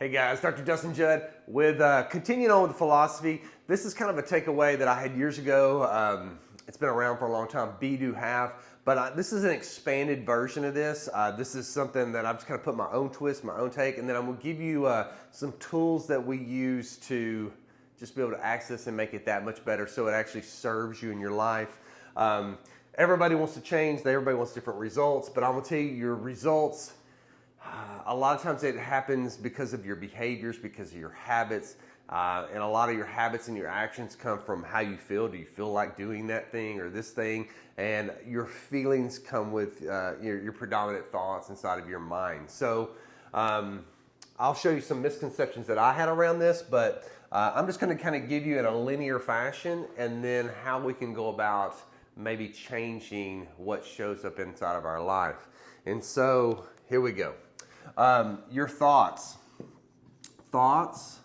Hey guys, Dr. Dustin Judd with continuing on with the philosophy. This is kind of a takeaway that I had years ago. It's been around for a long time, be, do, have, but this is an expanded version of this. This is something that I've just kind of put my own twist, my own take, and then I'm going to give you some tools that we use to just be able to access and make it that much better so it actually serves you in your life. Everybody wants to change, everybody wants different results, but I'm going to tell you your results. A lot of times it happens because of your behaviors, because of your habits, and a lot of your habits and your actions come from how you feel. Do you feel like doing that thing or this thing? And your feelings come with your predominant thoughts inside of your mind. So I'll show you some misconceptions that I had around this, but I'm just going to kind of give you in a linear fashion and then how we can go about maybe changing what shows up inside of our life. And so here we go. Your thoughts. Thoughts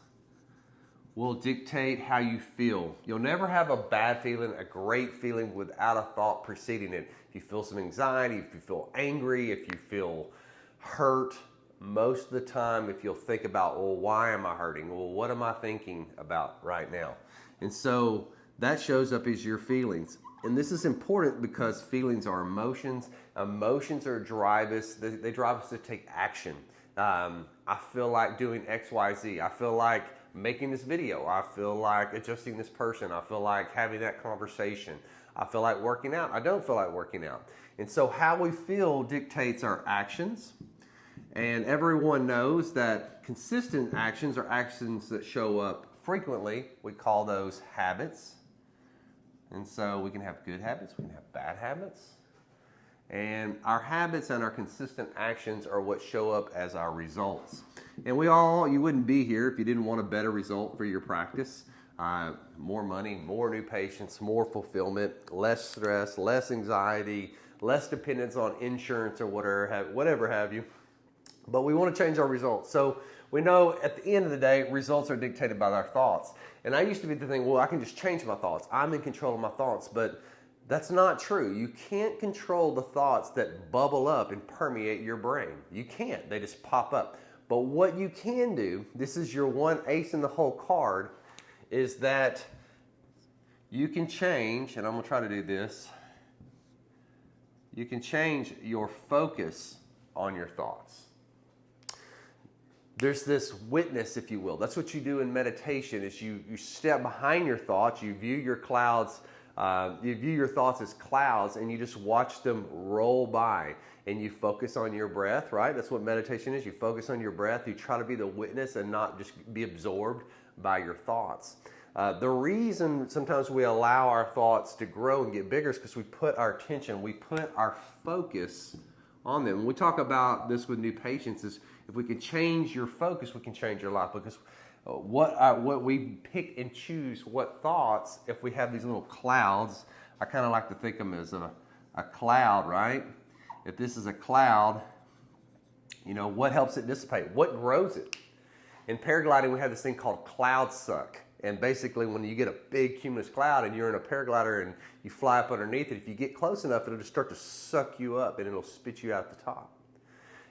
will dictate how you feel. You'll never have a bad feeling, a great feeling without a thought preceding it. If you feel some anxiety, if you feel angry, if you feel hurt, most of the time, if you'll think about, well, why am I hurting? Well, what am I thinking about right now? And so that shows up as your feelings. And this is important because feelings are emotions. Emotions are drive us. They drive us to take action. I feel like doing X, Y, Z. I feel like making this video. I feel like adjusting this person. I feel like having that conversation. I feel like working out. I don't feel like working out. And so how we feel dictates our actions. And everyone knows that consistent actions are actions that show up frequently. We call those habits. And so we can have good habits, we can have bad habits. And our habits and our consistent actions are what show up as our results. And you wouldn't be here if you didn't want a better result for your practice. More money, more new patients, more fulfillment, less stress, less anxiety, less dependence on insurance or whatever have you. But we want to change our results. So we know at the end of the day, results are dictated by our thoughts. And I used to be the thing, well, I can just change my thoughts. I'm in control of my thoughts. But that's not true. You can't control the thoughts that bubble up and permeate your brain. You can't. They just pop up. But what you can do, this is your one ace in the hole card, is that you can change, and I'm going to try to do this. You can change your focus on your thoughts. There's this witness, if you will. That's what you do in meditation is you step behind your thoughts, you view your clouds, you view your thoughts as clouds and you just watch them roll by and you focus on your breath, right? That's what meditation is. You focus on your breath. You try to be the witness and not just be absorbed by your thoughts. The reason sometimes we allow our thoughts to grow and get bigger is because we put our attention, we put our focus on them. When we talk about this with new patients is if we can change your focus, we can change your life. Because what we pick and choose, what thoughts, if we have these little clouds, I kind of like to think of them as a cloud, right? If this is a cloud, what helps it dissipate? What grows it? In paragliding, we have this thing called cloud suck. And basically, when you get a big cumulus cloud and you're in a paraglider and you fly up underneath it, if you get close enough, it'll just start to suck you up and it'll spit you out the top.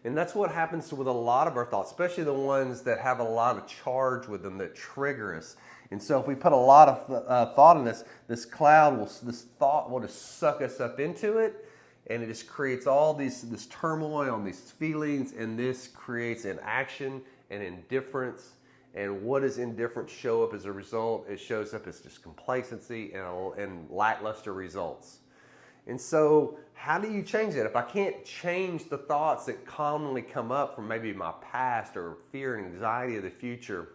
And that's what happens with a lot of our thoughts, especially the ones that have a lot of charge with them that trigger us. And so if we put a lot of thought in this cloud, this thought will just suck us up into it. And it just creates all this turmoil and these feelings. And this creates inaction and indifference. And what does indifference show up as a result? It shows up as just complacency and lackluster results. And so how do you change that? If I can't change the thoughts that commonly come up from maybe my past or fear and anxiety of the future,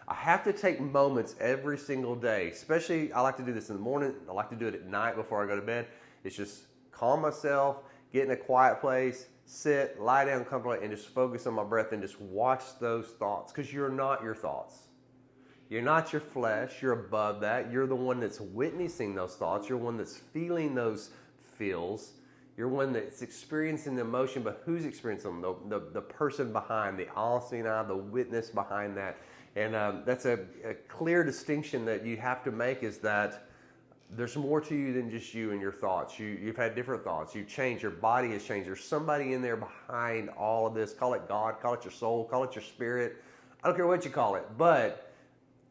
I have to take moments every single day, especially I like to do this in the morning. I like to do it at night before I go to bed. It's just calm myself, get in a quiet place, sit, lie down comfortably, and just focus on my breath and just watch those thoughts because you're not your thoughts. You're not your flesh. You're above that. You're the one that's witnessing those thoughts. You're the one that's feeling those feels. You're one that's experiencing the emotion, but who's experiencing them? The person behind, the all-seeing eye, the witness behind that. And that's a clear distinction that you have to make is that there's more to you than just you and your thoughts. You've had different thoughts. You've changed. Your body has changed. There's somebody in there behind all of this. Call it God. Call it your soul. Call it your spirit. I don't care what you call it, but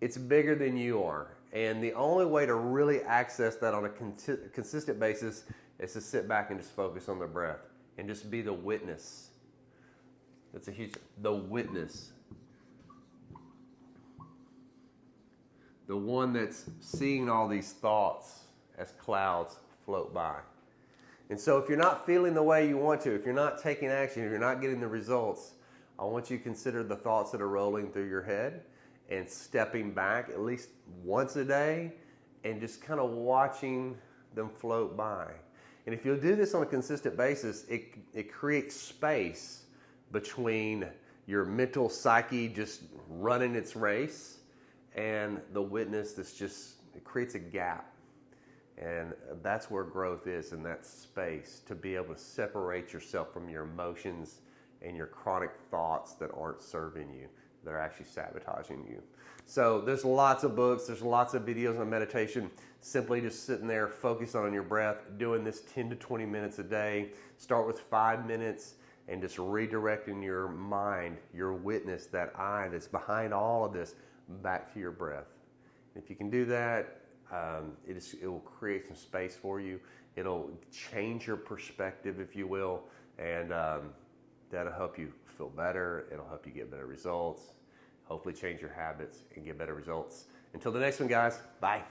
it's bigger than you are. And the only way to really access that on a consistent basis is to sit back and just focus on the breath and just be the witness. That's a huge, the witness. The one that's seeing all these thoughts as clouds float by. And so if you're not feeling the way you want to, if you're not taking action, if you're not getting the results, I want you to consider the thoughts that are rolling through your head and stepping back at least once a day and just kind of watching them float by. And if you'll do this on a consistent basis, it creates space between your mental psyche just running its race and the witness that's just, it creates a gap. And that's where growth is, in that space, to be able to separate yourself from your emotions and your chronic thoughts that aren't serving you, that are actually sabotaging you. So there's lots of books, there's lots of videos on meditation. Simply just sitting there, focusing on your breath, doing this 10 to 20 minutes a day. Start with 5 minutes and just redirecting your mind, your witness, that eye that's behind all of this, back to your breath. If you can do that, it will create some space for you. It'll change your perspective, if you will, and that'll help you feel better. It'll help you get better results. Hopefully change your habits and get better results. Until the next one, guys, bye.